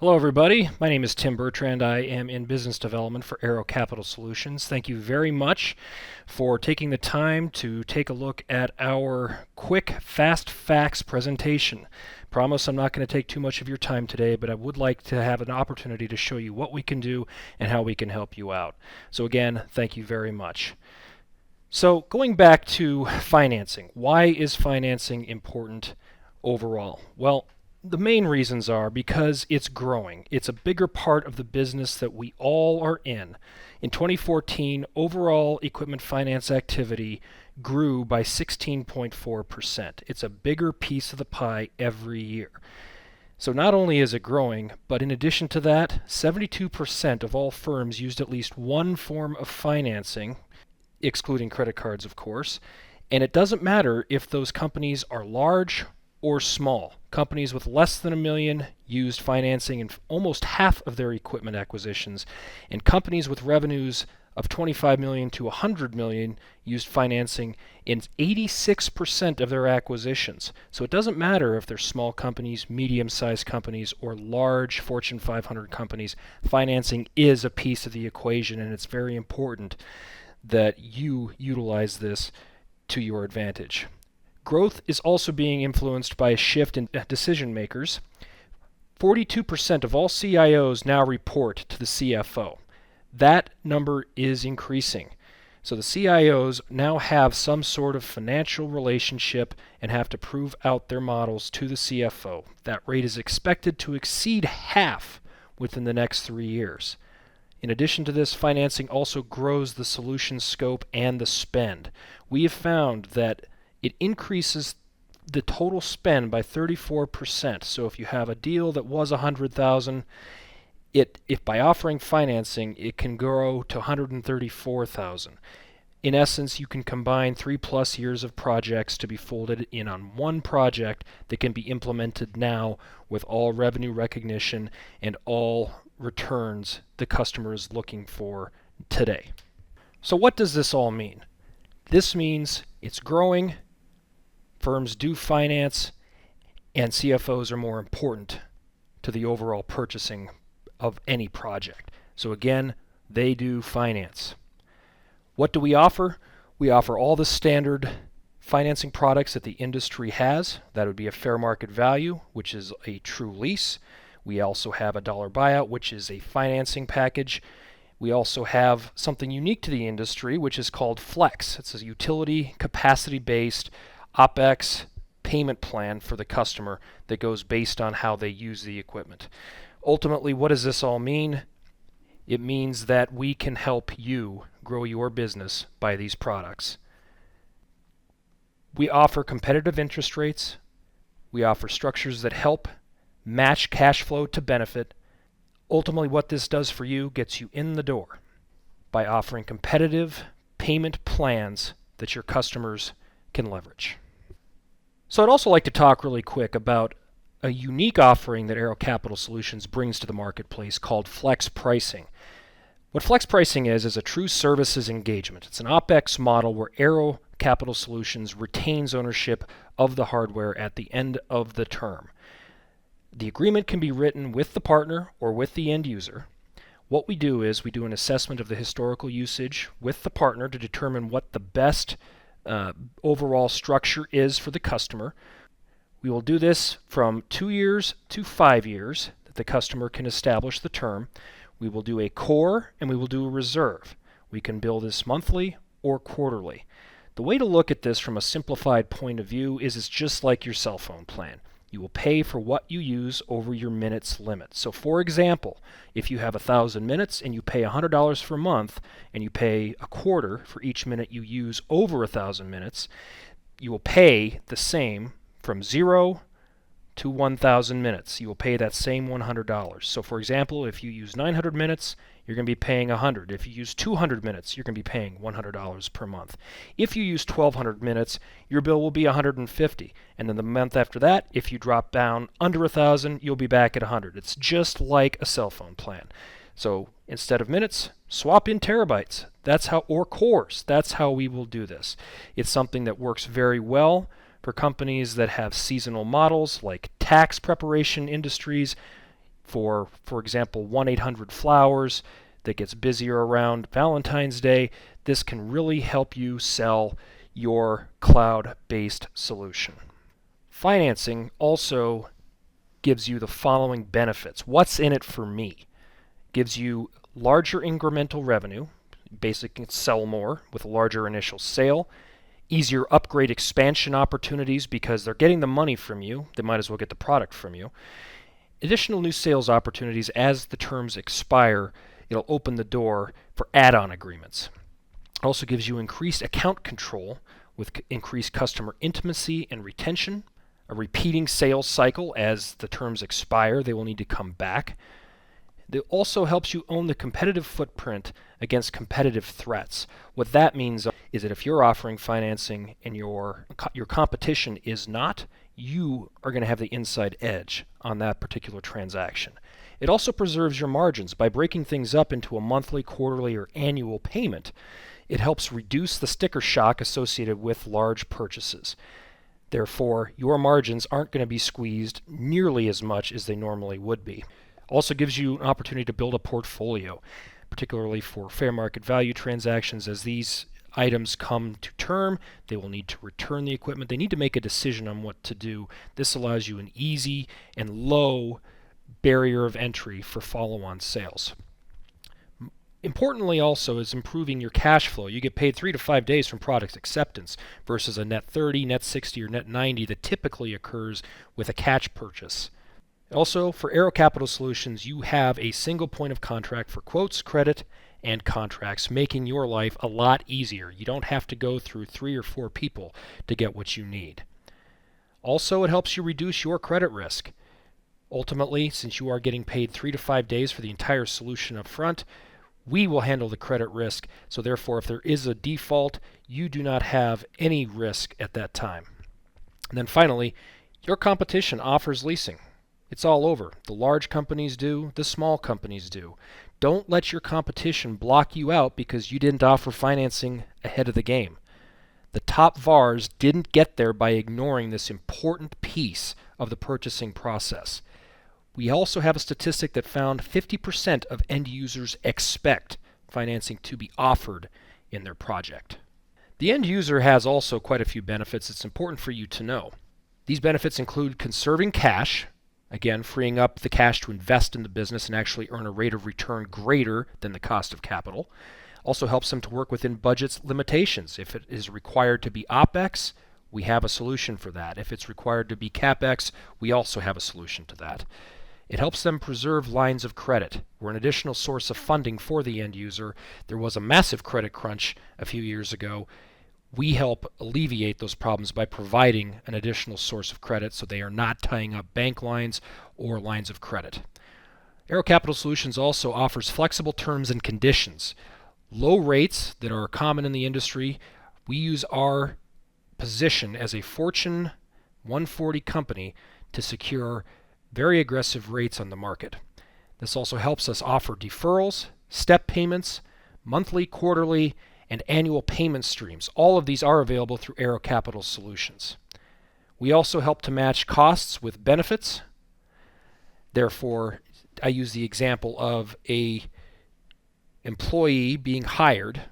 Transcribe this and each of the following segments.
Hello, everybody. My name is Tim Bertrand. I am in business development for Arrow Capital Solutions. Thank you very much for taking the time to take a look at our quick, fast facts presentation. Promise I'm not going to take too much of your time today, but I would like to have an opportunity to show you what we can do and how we can help you out. So again, thank you very much. So going back to financing, why is financing important overall? Well, the main reasons are because it's growing. It's a bigger part of the business that we all are in. In 2014, overall equipment finance activity grew by 16.4%. It's a bigger piece of the pie every year. So not only is it growing, but in addition to that, 72% of all firms used at least one form of financing, excluding credit cards, of course. And it doesn't matter if those companies are large or small. Companies with less than $1 million used financing in almost half of their equipment acquisitions, and companies with revenues of $25 million to $100 million used financing in 86% of their acquisitions. So it doesn't matter if they're small companies, medium-sized companies, or large Fortune 500 companies. Financing is a piece of the equation, and it's very important that you utilize this to your advantage. Growth is also being influenced by a shift in decision makers. 42% of all CIOs now report to the CFO. That number is increasing. So the CIOs now have some sort of financial relationship and have to prove out their models to the CFO. That rate is expected to exceed half within the next 3 years. In addition to this, financing also grows the solution scope and the spend. We have found that it increases the total spend by 34%. So if you have a deal that was $100,000, if by offering financing, it can grow to $134,000. In essence, you can combine 3+ years of projects to be folded in on one project that can be implemented now with all revenue recognition and all returns the customer is looking for today. So what does this all mean? This means it's growing, firms do finance, and CFOs are more important to the overall purchasing of any project. So again, they do finance. What do we offer? We offer all the standard financing products that the industry has. That would be a fair market value, which is a true lease. We also have a dollar buyout, which is a financing package. We also have something unique to the industry, which is called Flex. It's a utility capacity-based OpEx payment plan for the customer that goes based on how they use the equipment. Ultimately, what does this all mean? It means that we can help you grow your business by these products. We offer competitive interest rates. We offer structures that help match cash flow to benefit. Ultimately, what this does for you gets you in the door by offering competitive payment plans that your customers can leverage. So I'd also like to talk really quick about a unique offering that Arrow Capital Solutions brings to the marketplace called Flex Pricing. What Flex Pricing is a true services engagement. It's an OpEx model where Arrow Capital Solutions retains ownership of the hardware at the end of the term. The agreement can be written with the partner or with the end user. What we do is we do an assessment of the historical usage with the partner to determine what the best overall structure is for the customer. We will do this from 2 years to 5 years that the customer can establish the term. We will do a core and we will do a reserve. We can bill this monthly or quarterly. The way to look at this from a simplified point of view is it's just like your cell phone plan. You will pay for what you use over your minutes limit. So for example, if you have 1,000 minutes and you pay $100 for a month and you pay a quarter for each minute you use over 1,000 minutes, you will pay the same from 0 to 1,000 minutes. You will pay that same $100. So for example, if you use 900 minutes, you're going to be paying $100. If you use 200 minutes, you're going to be paying $100 per month. If you use 1,200 minutes, your bill will be $150. And then the month after that, if you drop down under 1,000, you'll be back at $100. It's just like a cell phone plan. So instead of minutes, swap in terabytes. That's how, or cores. That's how we will do this. It's something that works very well for companies that have seasonal models like tax preparation industries. For example, 1-800-Flowers that gets busier around Valentine's Day. This can really help you sell your cloud-based solution. Financing also gives you the following benefits. What's in it for me? Gives you larger incremental revenue, basically sell more with a larger initial sale, easier upgrade expansion opportunities because they're getting the money from you, they might as well get the product from you. Additional new sales opportunities as the terms expire, it'll open the door for add-on agreements. It also gives you increased account control with increased customer intimacy and retention, a repeating sales cycle as the terms expire, they will need to come back. It also helps you own the competitive footprint against competitive threats. What that means is that if you're offering financing and your competition is not, you are going to have the inside edge on that particular transaction. It also preserves your margins by breaking things up into a monthly, quarterly, or annual payment. It helps reduce the sticker shock associated with large purchases. Therefore, your margins aren't going to be squeezed nearly as much as they normally would be. Also gives you an opportunity to build a portfolio, particularly for fair market value transactions. As these items come to term, they will need to return the equipment. They need to make a decision on what to do. This allows you an easy and low barrier of entry for follow-on sales. Importantly also is improving your cash flow. You get paid 3 to 5 days from product acceptance versus a net 30, net 60, or net 90 that typically occurs with a catch purchase. Also, for Arrow Capital Solutions, you have a single point of contact for quotes, credit, and contracts, making your life a lot easier. You don't have to go through 3 or 4 people to get what you need. Also, it helps you reduce your credit risk. Ultimately, since you are getting paid 3 to 5 days for the entire solution up front, we will handle the credit risk, so therefore if there is a default, you do not have any risk at that time. And then finally, your competition offers leasing. It's all over. The large companies do, the small companies do. Don't let your competition block you out because you didn't offer financing ahead of the game. The top VARs didn't get there by ignoring this important piece of the purchasing process. We also have a statistic that found 50% of end users expect financing to be offered in their project. The end user has also quite a few benefits it's important for you to know. These benefits include conserving cash, again, freeing up the cash to invest in the business and actually earn a rate of return greater than the cost of capital. Also helps them to work within budget's limitations. If it is required to be OPEX, we have a solution for that. If it's required to be CAPEX, we also have a solution to that. It helps them preserve lines of credit. We're an additional source of funding for the end user. There was a massive credit crunch a few years ago. We help alleviate those problems by providing an additional source of credit so they are not tying up bank lines or lines of credit. Arrow Capital Solutions also offers flexible terms and conditions. Low rates that are common in the industry. We use our position as a Fortune 140 company to secure very aggressive rates on the market. This also helps us offer deferrals, step payments, monthly, quarterly, and annual payment streams. All of these are available through Arrow Capital Solutions. We also help to match costs with benefits. Therefore, I use the example of a employee being hired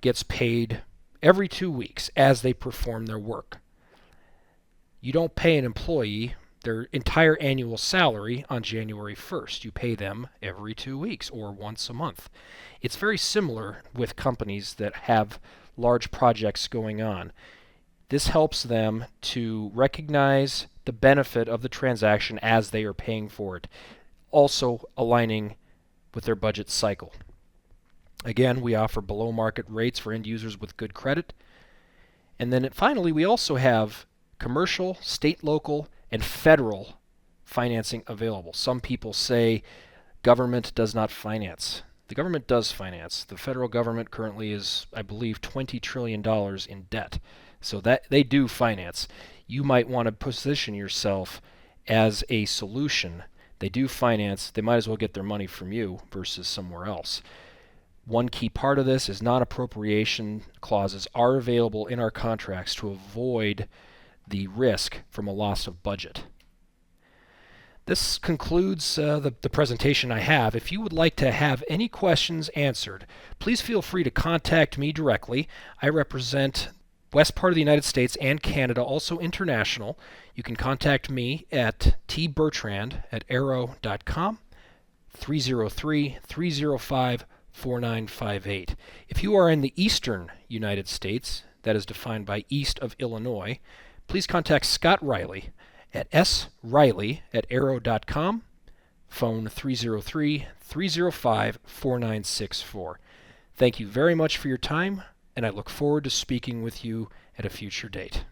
gets paid every 2 weeks as they perform their work. You don't pay an employee their entire annual salary on January 1st. You pay them every 2 weeks or once a month. It's very similar with companies that have large projects going on. This helps them to recognize the benefit of the transaction as they are paying for it, also aligning with their budget cycle. Again, we offer below market rates for end users with good credit. And then finally, we also have commercial, state, local, and federal financing available. Some people say government does not finance. The government does finance. The federal government currently is, I believe, $20 trillion in debt. So that they do finance. You might want to position yourself as a solution. They do finance. They might as well get their money from you versus somewhere else. One key part of this is non-appropriation clauses are available in our contracts to avoid the risk from a loss of budget. This concludes the presentation I have. If you would like to have any questions answered, please feel free to contact me directly. I represent west part of the United States and Canada, also international. You can contact me at tbertrand@arrow.com, 303-305-4958. If you are in the eastern United States, that is defined by east of Illinois, please contact Scott Riley at sriley@arrow.com, phone 303-305-4964. Thank you very much for your time, and I look forward to speaking with you at a future date.